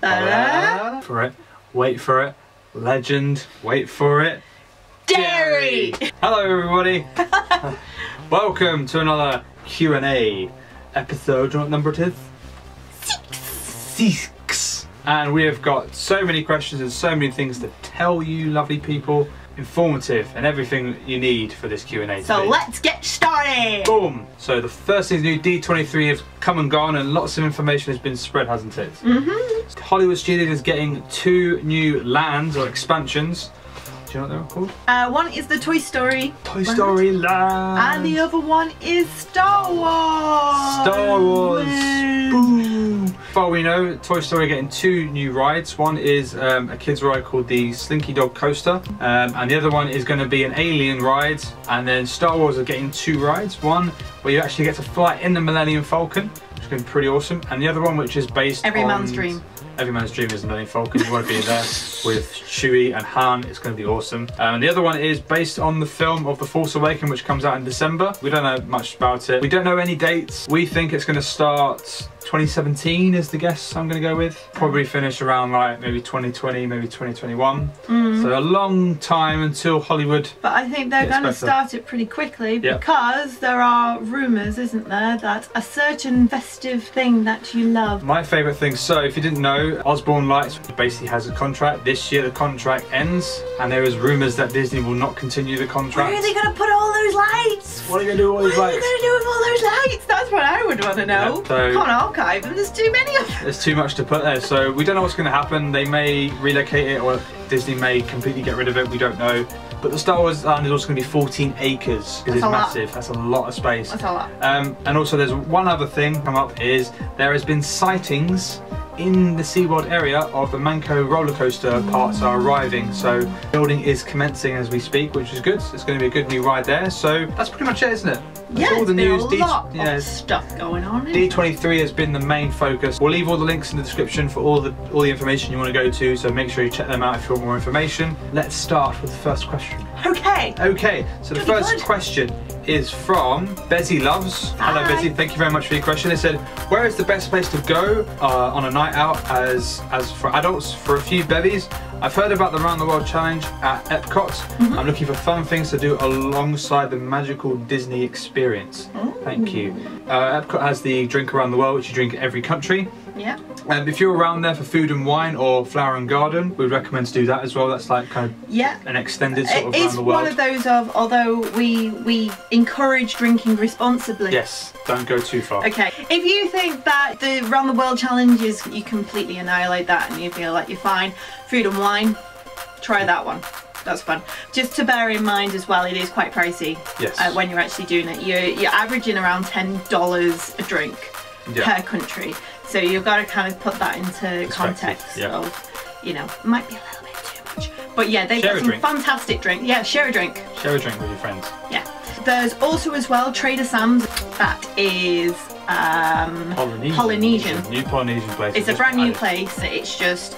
For it. Wait for it. Legend. Wait for it. Dairy! Hello everybody. Welcome to another Q&A episode. Do you know what number it is? 6. And we have got so many questions and so many things to tell you, lovely people. Informative and everything you need for this Q&A. So let's get started! Boom! So the first thing's new, D23 have come and gone and lots of information has been spread, hasn't it? Mm-hmm. Hollywood Studios is getting 2 new lands or expansions. Do you know what they're called? One is the Toy Story Land. And the other one is Star Wars. Star Wars. Boom. Far we know, Toy Story are getting 2 new rides. One is a kids ride called the Slinky Dog Coaster, and the other one is going to be an alien ride. And then Star Wars are getting 2 rides. One where you actually get to fly in the Millennium Falcon, which is going to be pretty awesome. And the other one which is based Every on... man's dream. Every man's dream is the Millennium Falcon. You want to be there with Chewie and Han. It's going to be awesome. And the other one is based on the film of The Force Awakens, which comes out in December. We don't know much about it. We don't know any dates. We think it's going to start 2017 is the guess I'm going to go with. Probably finish around like maybe 2020, maybe 2021. So a long time until Hollywood. But I think they're going to start it pretty quickly because there are rumours, isn't there, that a certain festive thing that you love. My favourite thing, so if you didn't know, Osborne Lights basically has a contract. This year the contract ends and there is rumours that Disney will not continue the contract. Where are they going to put all those lights? What are you going to do with all these lights? What are you going to do with all those lights? That's what I would want to know. Yep, so can't archive them, there's too many of them. There's too much to put there, so we don't know what's going to happen. They may relocate it or Disney may completely get rid of it, we don't know. But the Star Wars land is also going to be 14 acres because it's massive. That's a lot of space. That's a lot. And also there's one other thing come up is there has been sightings in the SeaWorld area of the Manco roller coaster parts are arriving, so building is commencing as we speak, which is good. It's going to be a good new ride there, so that's pretty much it, isn't it? That's all the news. A lot of stuff going on. D23 has been the main focus. We'll leave all the links in the description for all the information you want to go to, so make sure you check them out if you want more information. Let's start with the first question. Okay. Okay, so the first question is from Bezzy Loves. Hello Bezzy, thank you very much for your question. They said, where is the best place to go on a night out as for adults for a few bevies? I've heard about the Round the World Challenge at Epcot. I'm looking for fun things to do alongside the magical Disney experience. Thank you. Epcot has the Drink Around the World, which you drink in every country. Yeah. If you're around there for food and wine or flower and garden, we'd recommend to do that as well. That's like kind of an extended sort of around the world. It's one of those of, although we encourage drinking responsibly. Yes, don't go too far. Okay. If you think that the Round the World Challenge is, you completely annihilate that and you feel like you're fine, food and wine, try that one. That's fun. Just to bear in mind as well, it is quite pricey. Yes. When you're actually doing it. You're averaging around $10 a drink per country. So you've got to kind of put that into context of, you know, it might be a little bit too much. But yeah, they've got some fantastic drink. Yeah, share a drink. Share a drink with your friends. Yeah. There's also as well Trader Sam's that is Polynesian. New Polynesian place. It's a brand new place. It's just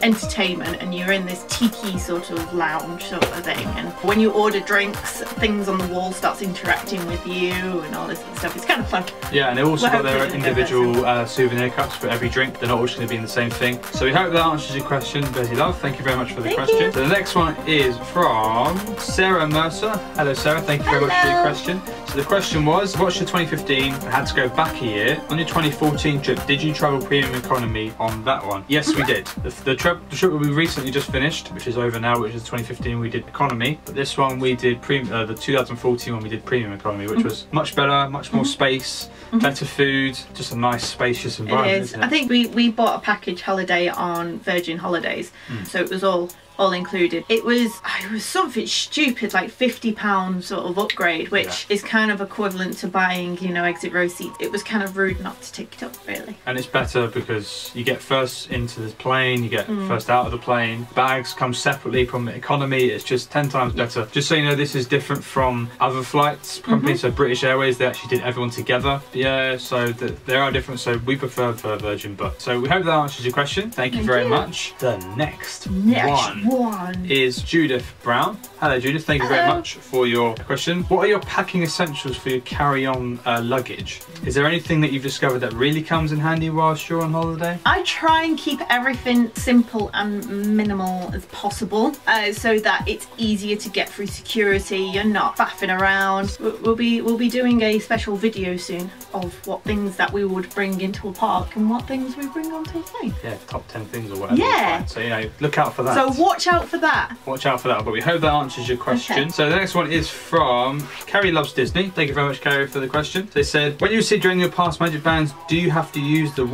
entertainment and you're in this tiki sort of lounge sort of thing, and when you order drinks, things on the wall starts interacting with you and all this stuff. It's kind of fun. Yeah, and they also got their individual souvenir cups for every drink. They're not always going to be in the same thing. So we hope that answers your question, Bezzy Love. Thank you very much for the question. So the next one is from Sarah Mercer. Hello Sarah, thank you very much for your question. So the question was, watched your 2015 and had to go back a year. On your 2014 trip, did you travel premium economy on that one? Yes, we did. The trip we recently just finished, which is over now, which is 2015, we did economy. But this one we did the 2014 one we did premium economy, which was much better, much more space, better food, just a nice spacious environment. It is. Isn't it? I think we bought a package holiday on Virgin Holidays, so it was all included. It was something stupid like £50 sort of upgrade, which is kind of equivalent to buying, you know, exit row seats. It was kind of rude not to take it up, really. And it's better because you get first into the plane, you get first out of the plane. Bags come separately from economy. It's just 10 times better. Just so you know, this is different from other flights companies. So British Airways, they actually did everyone together. Yeah, so there are different. So we prefer Virgin, but so we hope that answers your question. Thank you very much. The next one one is Judith Brown. Hello Judith, thank you very much for your question. What are your packing essentials for your carry-on luggage? Is there anything that you've discovered that really comes in handy whilst you're on holiday? I try and keep everything simple and minimal as possible, so that it's easier to get through security. You're not faffing around. We'll be doing a special video soon of what things that we would bring into a park and what things we bring onto a plane. Yeah, top 10 things or whatever. Yeah. So, you know, look out for that. So watch out for that. Watch out for that, but we hope that answers your question. Okay. So the next one is from Carrie Loves Disney. Thank you very much, Carrie, for the question. They said, when you sit during your past magic bands, do you have to use that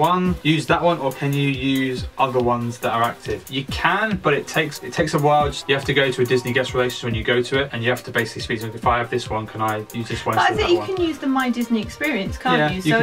one, or can you use other ones that are active? You can, but it takes a while. You have to go to a Disney guest relations when you go to it, and you have to basically speak to them. If I have this one, can I use this one? But I think you can use the My Disney experience, can't you? So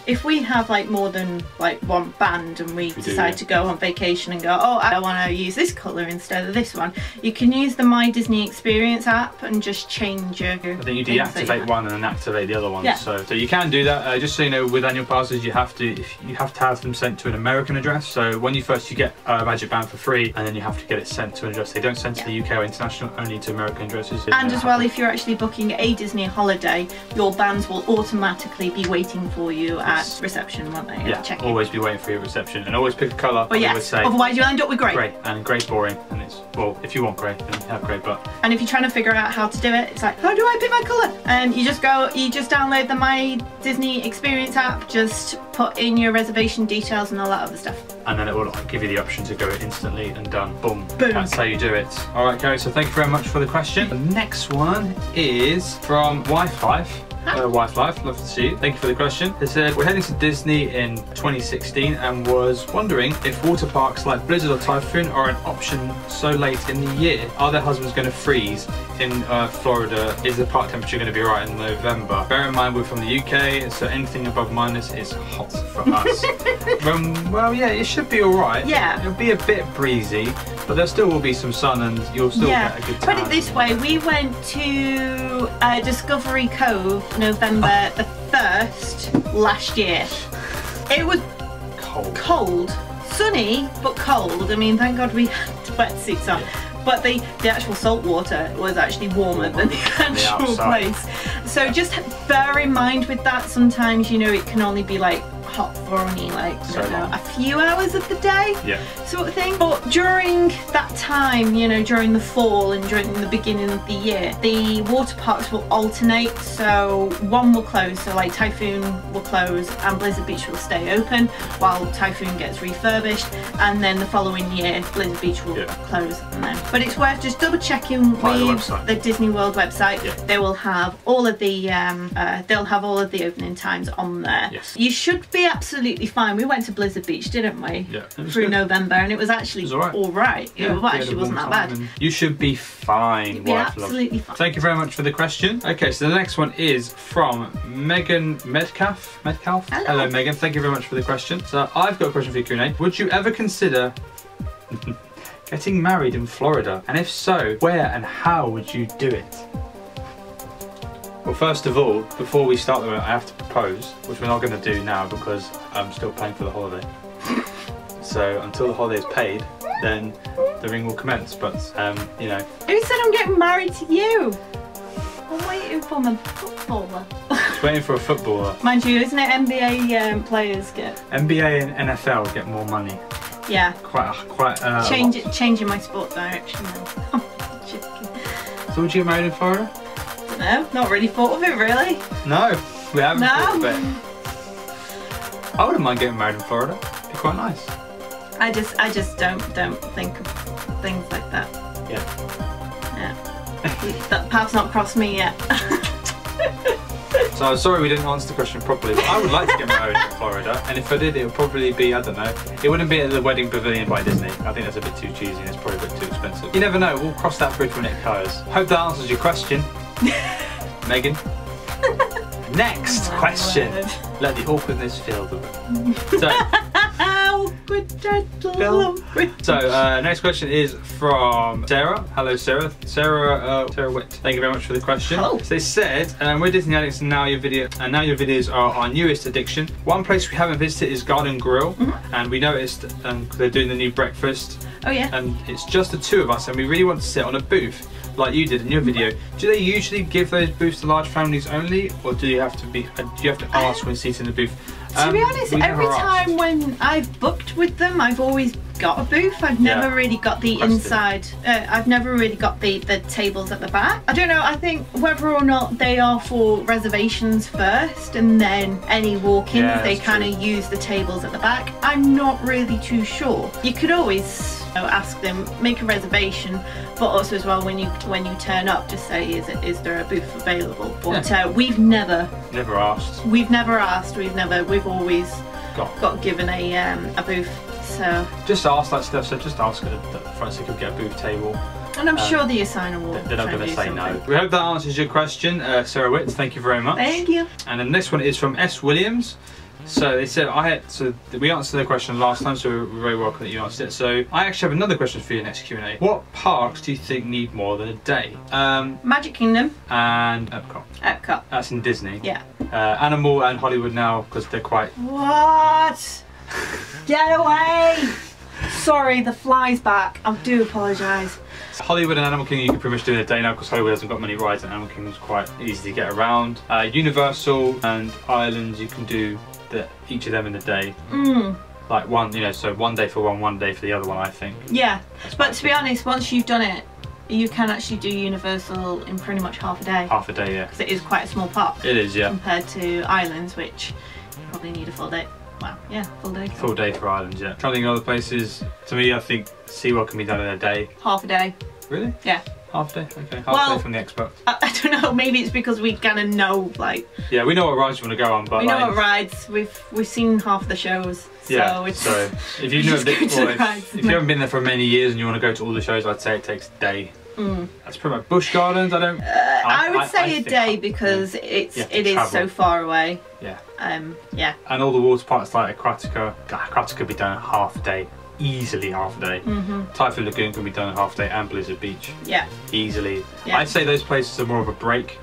if we have like more than like one band and we decide to go on vacation and go, oh, I want to use this colour instead of this one, you can use the My Disney experience app and just change your. I think you deactivate one and then activate the other one. Yeah. So you can do that. Just so you know, with annual passes, you have to have them sent to an American address. So when you get a magic band for free, and then you have to get it sent to an address. They don't send to the UK or international, only to American addresses. And as well, if you're actually booking a Disney holiday, your bands will automatically be waiting for you at reception, won't they? Yeah, always be waiting for your reception, and always pick a colour. But yes, otherwise you'll end up with grey. Grey, and grey's boring, and it's, well, if you want grey, then have grey, but. And if you're trying to figure out how to do it, it's like, how do I pick my colour? You just download the My Disney Experience app, just put in your reservation details and all that other stuff. And then it will give you the option to go instantly and done. Boom. Boom. That's how you do it. All right, Gary, so thank you very much for the question. The next one is from Wi-Fi. Wi-Fi, love to see you. Thank you for the question. They said, we're heading to Disney in 2016 and was wondering if water parks like Blizzard or Typhoon are an option so late in the year. Are their husbands going to freeze in Florida? Is the park temperature going to be right in November? Bear in mind we're from the UK, so anything above minus is hot for us. Well, yeah, it should be all right. Yeah. It'll be a bit breezy, but there still will be some sun and you'll still get a good time. Put it this way, we went to Discovery Cove November the 1st last year. It was cold, sunny but cold. I mean, thank God we had wetsuits on. But the actual salt water was actually warmer than the actual place. So just bear in mind with that, sometimes, you know, it can only be like hot for only like, I don't know, a few hours of the day, sort of thing. But during that time, you know, during the fall and during the beginning of the year, the water parks will alternate. So one will close, so like Typhoon will close and Blizzard Beach will stay open while Typhoon gets refurbished, and then the following year Blizzard Beach will close. But it's worth just double checking with the Disney World website. They will have all of the opening times on there. You should be absolutely fine. We went to Blizzard Beach, didn't we? Yeah. Through November, and it was actually all right. It actually wasn't that bad. You should be fine. You'd be absolutely fine. Thank you very much for the question. Okay, so the next one is from Megan Metcalf. Hello, Megan. Thank you very much for the question. So I've got a question for you, Q&A. Would you ever consider getting married in Florida? And if so, where and how would you do it? Well, first of all, before we start, I have to propose, which we're not going to do now because I'm still paying for the holiday. So until the holiday is paid, then the ring will commence. But you know. Who said I'm getting married to you? I'm waiting for my footballer. Just waiting for a footballer. Mind you, isn't it NBA players get? NBA and NFL get more money. Yeah. Quite. Changing my sport direction now. So would you get married in Florida? No, not really thought of it really. No, we haven't thought of it. I wouldn't mind getting married in Florida. It'd be quite nice. I just don't think of things like that. Yeah. That path's not crossed me yet. So I'm sorry we didn't answer the question properly, but I would like to get married in Florida, and if I did, it would probably be, I don't know, it wouldn't be at the Wedding Pavilion by Disney. I think that's a bit too cheesy and it's probably a bit too expensive. You never know, we'll cross that bridge when it occurs. Hope that answers your question, Megan. Next question. Let the awkwardness fill the room. So, So next question is from Sarah. Hello Sarah. Sarah Witt. Thank you very much for the question. Hello. So they said, we're Disney addicts and now your videos are our newest addiction. One place we haven't visited is Garden Grill, and we noticed they're doing the new breakfast. Oh yeah. And it's just the two of us, and we really want to sit on a booth like you did in your video. Do they usually give those booths to large families only, or do you have to ask when seated in the booth? To be honest, every time when I've booked with them, I've always got a booth. I've never really got the inside. I've never really got the tables at the back. I don't know, I think whether or not they are for reservations first and then any walk-ins, they kind of use the tables at the back. I'm not really too sure. You could always ask them, make a reservation, but also as well when you turn up, just say is there a booth available? But we've never asked. We've always got given a booth. So just ask, like Steph said, just ask at the front so you could get a booth table. And I'm sure the assigner will. They're not going to say no. We hope that answers your question, Sarah Witt. Thank you very much. Thank you. And then this one is from S. Williams. So they said we answered the question last time, so we're very welcome that you answered it. So I actually have another question for you next Q&A. What parks do you think need more than a day? Magic Kingdom and Epcot. Epcot. That's in Disney. Yeah. Animal and Hollywood now because they're quite. What? Get away! Sorry, the fly's back. I do apologise. Hollywood and Animal Kingdom you can pretty much do in a day now because Hollywood hasn't got many rides and Animal Kingdom's quite easy to get around. Universal and Islands you can do each of them in a day. Like one, so one day for one day for the other one, I think. Yeah, but to be honest, once you've done it, you can actually do Universal in pretty much half a day. Half a day, yeah. Because it is quite a small park. It is, yeah. Compared to Islands, which you probably need a full day. Wow, yeah, full day. Full day for Islands, yeah. Trying to think of other places. To me, I think SeaWorld can be done in a day. Half a day. Really? Yeah. Half a day? Okay, half a day from the Expo. I don't know, maybe it's because we kind of know, like... Yeah, we know what rides you want to go on, but... We know what rides, we've seen half the shows, so it's... So, if you know if you haven't been there for many years and you want to go to all the shows, I'd say it takes a day. That's pretty much Busch Gardens. I would say a day because it is so far away. Yeah. Yeah. And all the water parks like Aquatica could be done in half a day. Easily half a day. Typhoon Lagoon can be done in half a day, and Blizzard Beach. Yeah. Easily. Yeah. I'd say those places are more of a break.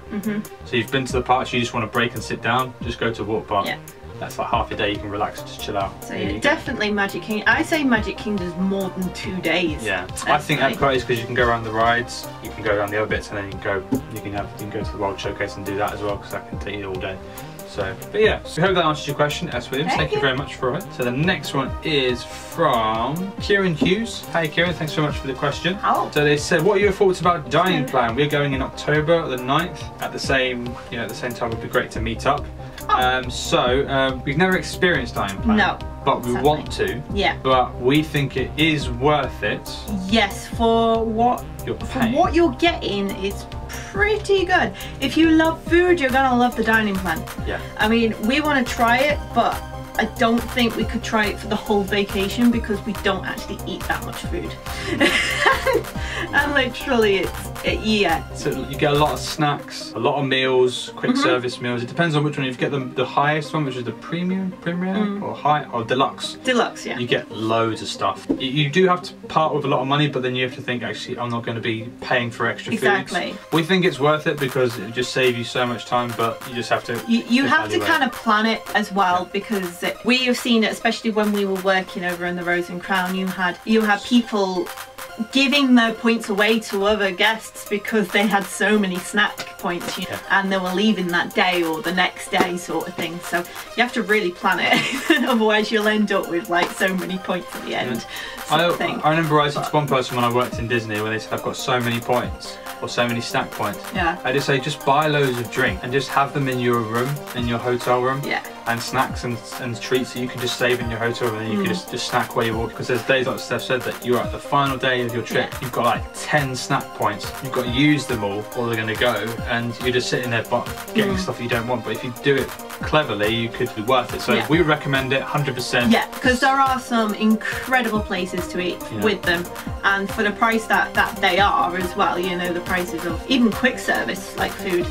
So you've been to the parks, you just want to break and sit down, just go to a water park. Yeah. That's like half a day you can relax and just chill out. So yeah, definitely Magic Kingdom. I say Magic Kingdom's more than 2 days. Yeah. I think Epcot is because you can go around the rides, you can go around the other bits, and then you can go to the World Showcase and do that as well because that can take you all day. So, but yeah, we hope that answers your question, S. Williams. Thank you very much for it. So the next one is from Kieran Hughes. Hey Kieran, thanks so much for the question. Oh. So they said, what are your thoughts about dining plan? We're going in October the 9th at the same time. It would be great to meet up. We've never experienced dining plan. No. But we want to. Yeah. But we think it is worth it. Yes, for what you're getting, it's pretty good. If you love food, you're gonna love the dining plan. Yeah. I mean, we want to try it, but I don't think we could try it for the whole vacation because we don't actually eat that much food. And literally So you get a lot of snacks, a lot of meals, quick service meals. It depends on which one. If you get the highest one, which is the premium or high or deluxe. Deluxe, yeah. You get loads of stuff. You do have to part with a lot of money, but then you have to think, actually, I'm not going to be paying for extra foods. We think it's worth it because it just saves you so much time, but you just have to. You have to kind of plan it as well because we have seen it, especially when we were working over in the Rose and Crown. You had people giving their points away to other guests because they had so many snack points, and they were leaving that day or the next day sort of thing. So you have to really plan it, otherwise you'll end up with like so many points at the end. I remember I said to one person when I worked in Disney when they said I've got so many points or so many snack points. Yeah. I just say just buy loads of drink and just have them in your room, in your hotel room. Yeah. And snacks and treats that you can just save in your hotel room, and then you can just snack where you walk. Because there's days, like Steph said, that you're at the final day of your trip, you've got like 10 snack points, you've got to use them all or they're going to go, and you're just sitting there getting stuff you don't want. But if you do it cleverly, you could be worth it. So we recommend it 100%. Yeah, because there are some incredible places to eat with them, and for the price that they are as well, the prices of even quick service like food.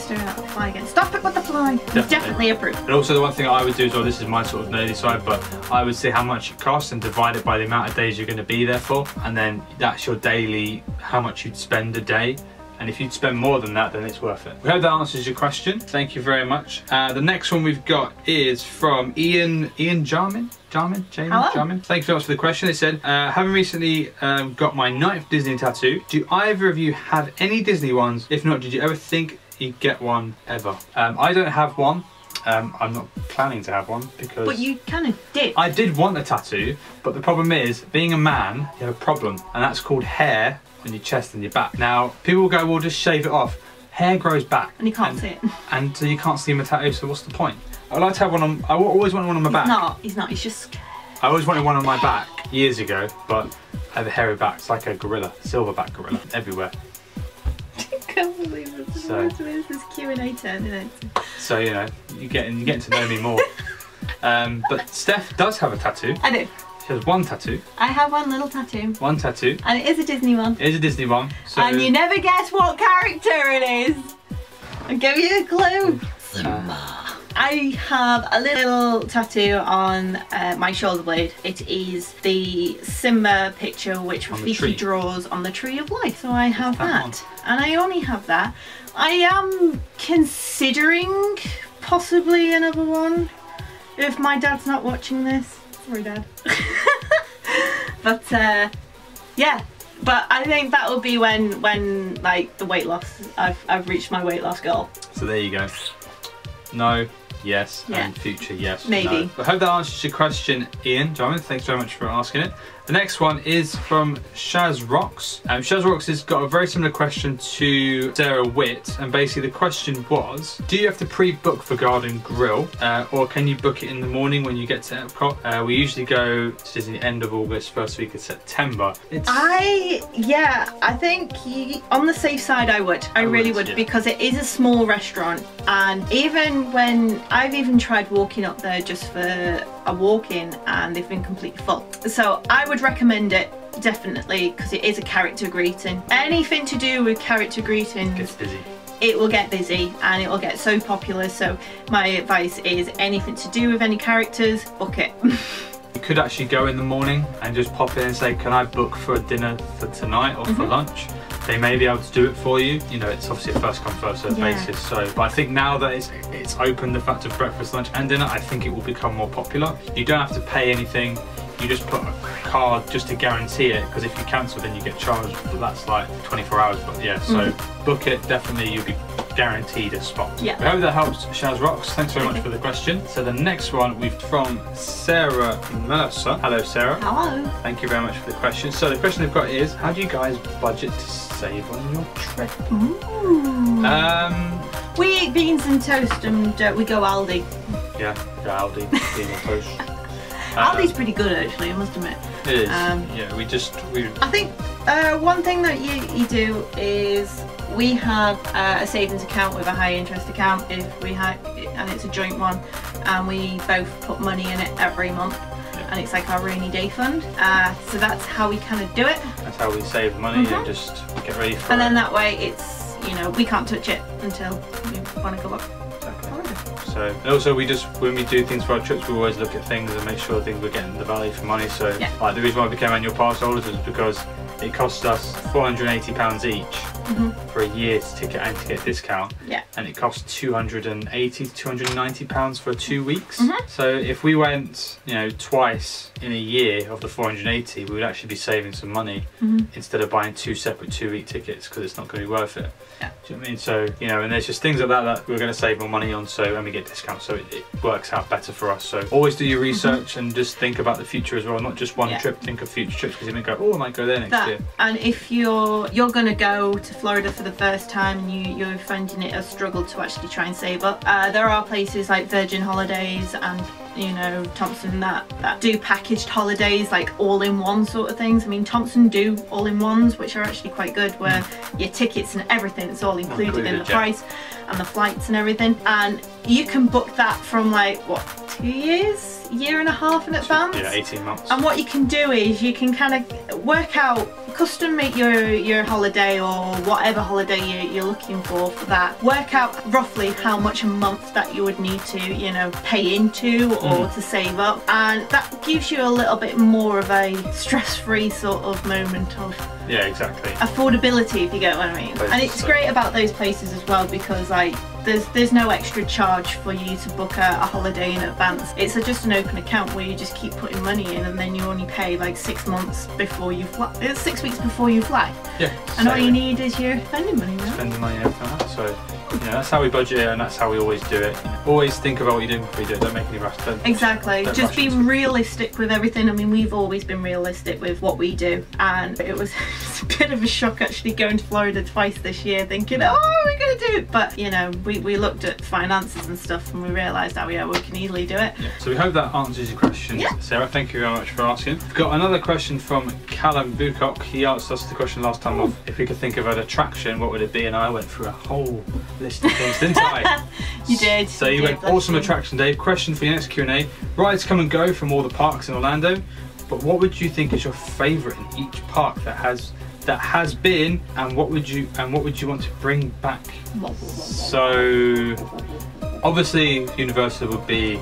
coaster fly again. Stop it with the fly. Definitely approved. And also the one thing I would do as well, this is my sort of nerdy side, but I would see how much it costs and divide it by the amount of days you're going to be there for, and then that's your daily, how much you'd spend a day. And if you'd spend more than that, then it's worth it. We hope that answers your question. Thank you very much. The next one we've got is from Ian Jarman. Jarman? Thank you very much for the question. They said, having recently got my 9th Disney tattoo, do either of you have any Disney ones? If not, did you ever think you'd get one ever? I don't have one. I'm not planning to have one because... But you kind of did. I did want a tattoo, but the problem is, being a man, you have a problem, and that's called hair on your chest and your back. Now, people will go, well, just shave it off. Hair grows back. And you can't see it. And so you can't see my tattoo, so what's the point? I'd like to have one on, I always wanted one on my back. He's not, he's just... I always wanted one on my back years ago, but I have a hairy back. It's like a gorilla, silverback gorilla, everywhere. I can't believe this. This is Q&A turn, isn't it? So, you know, you're getting to know me more. But Steph does have a tattoo. I do. She has one tattoo. I have one little tattoo. One tattoo. And it is a Disney one. It is a Disney one. So... And you never guess what character it is. I'll give you a clue. I have a little tattoo on my shoulder blade. It is the Simba picture which Rafiki draws on the Tree of Life. So I have that. And I only have that. I am considering possibly another one if my dad's not watching this. Sorry, Dad. But yeah. But I think that will be when like the weight loss. I've reached my weight loss goal. So there you go. No, yes, and future yes. Maybe. No. I hope that answers your question, Ian. Jarman, thanks very much for asking it. The next one is from Shaz Rocks. Shaz Rocks has got a very similar question to Sarah Witt, and basically the question was, do you have to pre-book for Garden Grill, or can you book it in the morning when you get to Epcot? We usually go to Disney end of August, first week of September. I think on the safe side I would. I really would, because it is a small restaurant, and even when I've even tried walking up there just for a walk-in and they've been completely full. So I would recommend it definitely, because it is a character greeting. Anything to do with character greetings gets busy. It will get busy and it will get so popular. So my advice is anything to do with any characters, book it. You could actually go in the morning and just pop in and say, can I book for a dinner for tonight or for lunch? They may be able to do it for you. You know, it's obviously a first come first served basis. So, but I think now that it's open, the fact of breakfast, lunch and dinner, I think it will become more popular. You don't have to pay anything. You just put a card just to guarantee it, because if you cancel then you get charged, but that's like 24 hours. But yeah, so book it, definitely, you'll be guaranteed a spot. I hope that helps, Shaz Rocks. Thanks very much for the question. So the next one we've from Sarah Mercer. Hello, Sarah. Hello. Thank you very much for the question. So the question they've got is, how do you guys budget to save on your trip? We eat beans and toast and we go Aldi. Yeah, go Aldi, beans and toast. Aldi's pretty good actually, I must admit. It is. Yeah, I think one thing that you do is we have a savings account with a high interest account if we had, and it's a joint one, and we both put money in it every month. And it's like our rainy day fund. So that's how we kind of do it. That's how we save money and just get ready for it. And then that way it's, you know, we can't touch it until we want to go up. So, and also when we do things for our trips, we always look at things and make sure things we're getting the value for money. So like the reason why we became annual pass holders was because it cost us £480 each for a year's ticket and to get a discount. And it cost £280 to £290 for 2 weeks. So if we went, you know, twice in a year of the 480, we would actually be saving some money instead of buying 2 separate 2-week tickets, because it's not going to be worth it. Do you know what I mean? So, you know, and there's just things like that we're going to save more money on, so and we get discounts, so it works out better for us. So always do your research and just think about the future as well, not just one trip, think of future trips, because you may go, oh, I might go there next year. And if you're going to go to Florida for the first time and you're finding it a struggle to actually try and save up, there are places like Virgin Holidays and, you know, Thompson that do packaged holidays, like all-in-one sort of things. I mean, Thompson do all-in-ones, which are actually quite good, where your tickets and everything's all included in the price, and the flights and everything. And you can book that from like, what, 2 years? year and a half in advance. Yeah, 18 months. And what you can do is you can kind of work out, custom make your holiday or whatever holiday you're looking for that. Work out roughly how much a month that you would need to, you know, pay into or to save up, and that gives you a little bit more of a stress-free sort of moment of affordability, if you get what I mean. And it's great about those places as well because like there's no extra charge for you to book a holiday in advance. It's just an open account where you just keep putting money in, and then you only pay like 6 months before you fly. It's 6 weeks before you fly. Yeah. And all you need is your spending money. Right? Spending money every time. So yeah, that's how we budget it, and that's how we always do it. Always think about what you're doing before you do it. Don't make any rush. Exactly. Just be realistic with everything. I mean, we've always been realistic with what we do, and it was a bit of a shock actually going to Florida twice this year, thinking, oh, we're gonna do it. But you know, we looked at finances and stuff, and we realised that we can easily do it. Yeah. So we hope that answers your question, Sarah. Thank you very much for asking. We've got another question from Callum Bucock. He asked us the question last time of if we could think of an attraction, what would it be? And I went through a whole list of things, didn't I? You did. So you went awesome attraction, Dave. Question for your next Q&A. Rides come and go from all the parks in Orlando, but what would you think is your favourite in each park that has been, and what would you want to bring back? So obviously Universal would be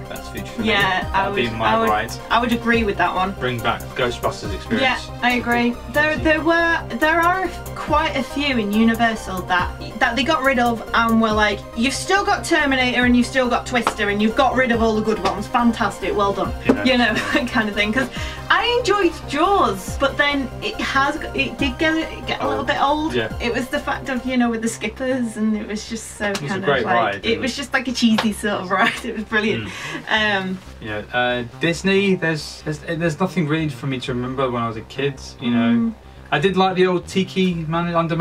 That's Future for me. That'd be my ride. I would agree with that one. Bring back Ghostbusters experience. Yeah, I agree. There are quite a few in Universal that they got rid of and were like, you've still got Terminator and you've still got Twister and you've got rid of all the good ones. Fantastic, well done. You know, that kind of thing. Because I enjoyed Jaws, but then it did get a little bit old. Yeah. It was the fact of, you know, with the skippers, and it was just so kind of like ride, it was just like a cheesy sort of ride. It was brilliant. Disney, there's nothing really for me to remember when I was a kid, you know. I did like the old Tiki under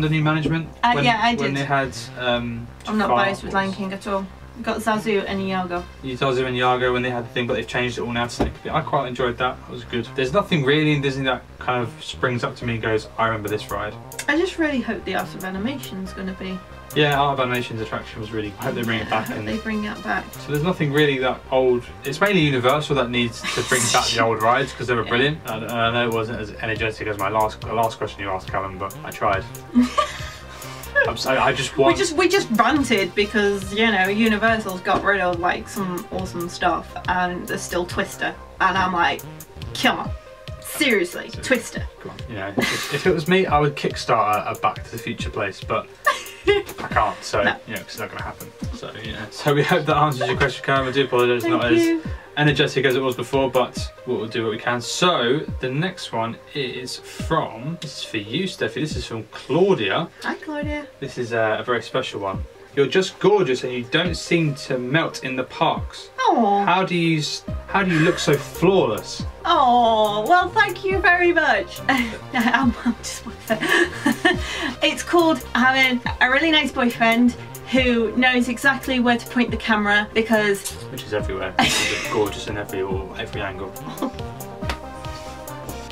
new management. I did. When they had I'm not biased with Lion King at all. We've got Zazu and Iago. Zazu and Iago when they had the thing, but they've changed it all now to Snake. I quite enjoyed that. It was good. There's nothing really in Disney that kind of springs up to me and goes, I remember this ride. I just really hope the Art of Animation's going to be. Yeah, Art of Animation's attraction was really. I hope they bring it back. They bring it back. So there's nothing really that old. It's mainly Universal that needs to bring back the old rides because they were brilliant. And I know it wasn't as energetic as the last question you asked, Callum, but I tried. I just want. We just ranted because, you know, Universal's got rid of like some awesome stuff and there's still Twister, and I'm like, come on. Seriously, Twister. Come on. You know, if it was me, I would kickstart a Back to the Future place, but I can't. So no. You know, it's not going to happen. So you know. So we hope that answers your question, Karen. I do apologise, it's not as energetic as it was before, but we'll do what we can. So the next one is from. This is for you, Steffi. This is from Claudia. Hi, Claudia. This is a very special one. You're just gorgeous, and you don't seem to melt in the parks. Oh. How do you look so flawless? Oh, well, thank you very much. I'm just It's called having a really nice boyfriend who knows exactly where to point the camera because... Which is everywhere. It's gorgeous in every angle.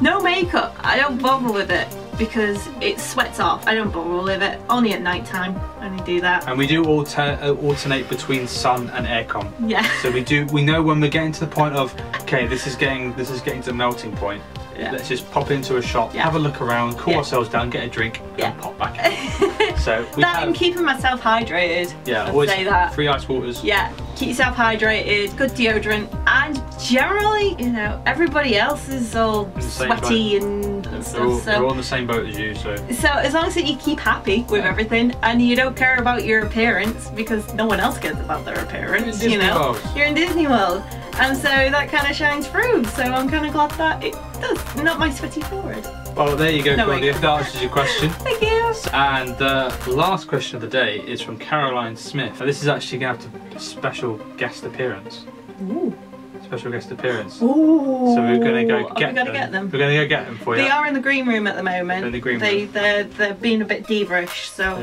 No makeup. I don't bother with it because it sweats off. I don't bother with it. Only at night time. Only do that. And we do alternate between sun and aircon. Yeah. So we know when we're getting to the point of, okay, this is getting to the melting point. Yeah. Let's just pop into a shop, have a look around, cool ourselves down, get a drink, and pop back in. So and keeping myself hydrated. Yeah, always say that. Free ice waters. Yeah, keep yourself hydrated, good deodorant, and generally, you know, everybody else is all sweaty and stuff. They're all in the same boat as you, so. So as long as you keep happy with everything and you don't care about your appearance because no one else cares about their appearance, you know. You're in Disney World. And so that kind of shines through, so I'm kind of glad that it does, not my sweaty forehead. Well, there you go, Claudia, if that answers your question. Thank you. And the last question of the day is from Caroline Smith. Now, this is actually going to have a special guest appearance. Ooh. Special guest appearance. Ooh. So we're going to go get them. We're going to go get them for you. They are in the green room at the moment. They're in the green room. They're being a bit diva-ish, so...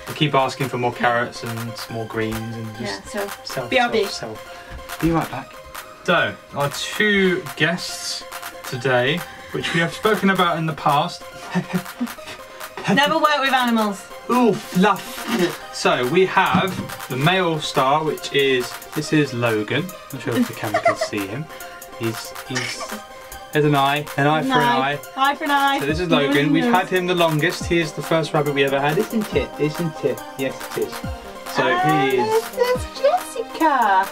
They keep asking for more carrots and more greens and just... Yeah, so Be right back. So, our two guests today, which we have spoken about in the past. Never work with animals. Ooh, fluff. So we have the male star, which is, this is Logan. I'm not sure if the camera can see him. He's there's an eye for an eye. Eye for an eye. So this is Logan. We've had him the longest. He is the first rabbit we ever had, isn't it? Isn't it? Yes, it is. So he is. There's Jessica.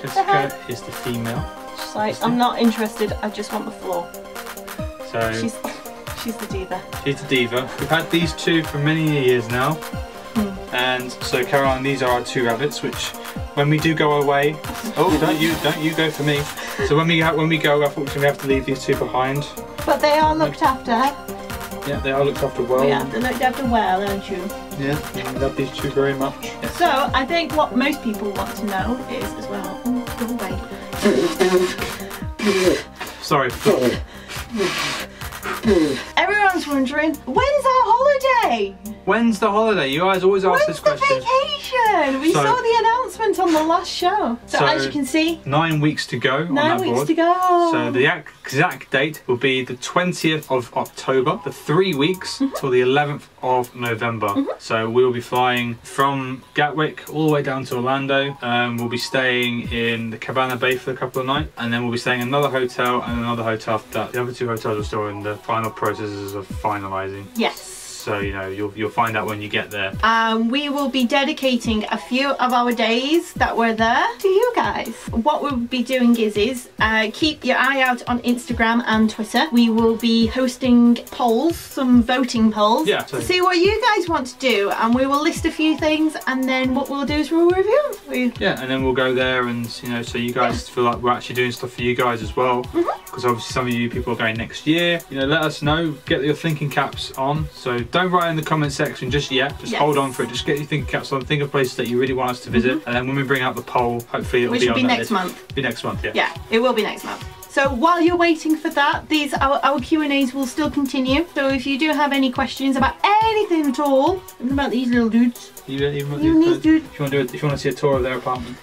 Jessica is the female. She's like, I'm not interested. I just want the floor. So she's the diva. She's the diva. We've had these two for many years now. And so Caroline, these are our two rabbits, which when we do go away, oh don't you go for me. So when we go, unfortunately we have to leave these two behind. But they are looked after. Yeah, they are looked after well. Yeah, they're looked after well, aren't you? Yeah, we love these two very much. Yeah. So I think what most people want to know is as well. Go away. Sorry. Everyone's wondering, when's our holiday? When's the holiday? You guys always ask this question. When's the vacation? We saw the announcement on the last show. So as you can see, 9 weeks to go on that board. 9 weeks to go. So the exact date will be the 20th of October, the 3 weeks till the 11th of November. So we will be flying from Gatwick all the way down to Orlando. We'll be staying in the Cabana Bay for a couple of nights, and then we'll be staying in another hotel and another hotel after that. The other two hotels are still in the final processes of finalising. Yes. So, you know, you'll find out when you get there. We will be dedicating a few of our days that we're there to you guys. What we'll be doing is keep your eye out on Instagram and Twitter. We will be hosting polls, some voting polls, to see what you guys want to do, and we will list a few things, and then what we'll do is we'll review them for you. Yeah, and then we'll go there, and you know, so you guys feel like we're actually doing stuff for you guys as well. Because obviously some of you people are going next year. You know, let us know, get your thinking caps on. So don't write in the comment section just yet. Just hold on for it. Just get your thinking caps on. Think of places that you really want us to visit. And then when we bring out the poll, hopefully it'll be on that list. Next Be next month, yeah. Yeah, it will be next month. So while you're waiting for that, our Q&As will still continue. So if you do have any questions about anything at all, about these little dudes, if you want to see a tour of their apartment.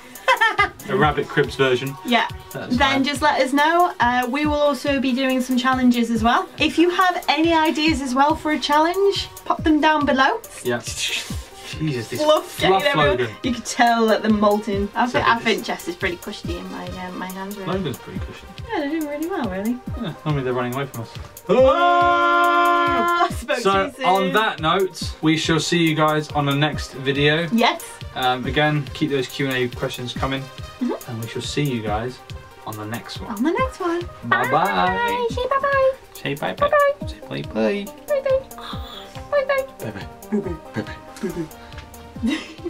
A rabbit cribs version. Yeah. Then just let us know. We will also be doing some challenges as well. If you have any ideas as well for a challenge, pop them down below. Yeah. Jesus, this fluff Logan. You can tell that they're molting. I think Jess is pretty cushy in my hands. Really. Logan's pretty cushy. Yeah, they're doing really well, really. Yeah, normally they're running away from us. Oh! So on that note, we shall see you guys on the next video. Yes. Again, keep those Q&A questions coming, and we shall see you guys on the next one. On the next one. Bye bye. Say bye bye. Say bye bye. Say bye bye. Bye bye. Bye bye. Bye bye. Bye bye. Bye bye.